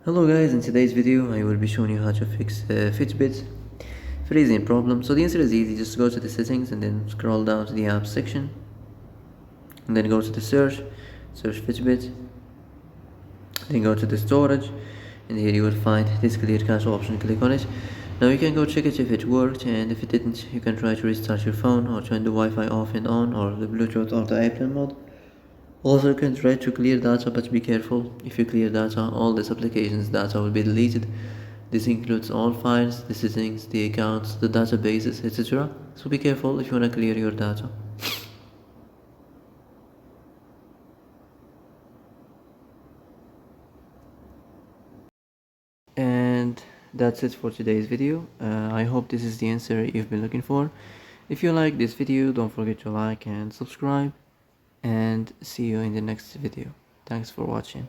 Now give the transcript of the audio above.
Hello guys, in today's video I will be showing you how to fix Fitbit freezing problem. So the answer is easy, just go to the settings and then scroll down to the apps section and then go to the search Fitbit, then go to the storage and here you will find this clear cache option, click on it. Now you can go check it if it worked, and if it didn't you can try to restart your phone or turn the Wi-Fi off and on, or the Bluetooth or the airplane mode. Also, you can try to clear data, but be careful. If you clear data, all this application's data will be deleted. This includes all files, the settings, the accounts, the databases, etc. So be careful if you want to clear your data. And that's it for today's video. I hope this is the answer you've been looking for. If you like this video, don't forget to like and subscribe, and see you in the next video. Thanks for watching.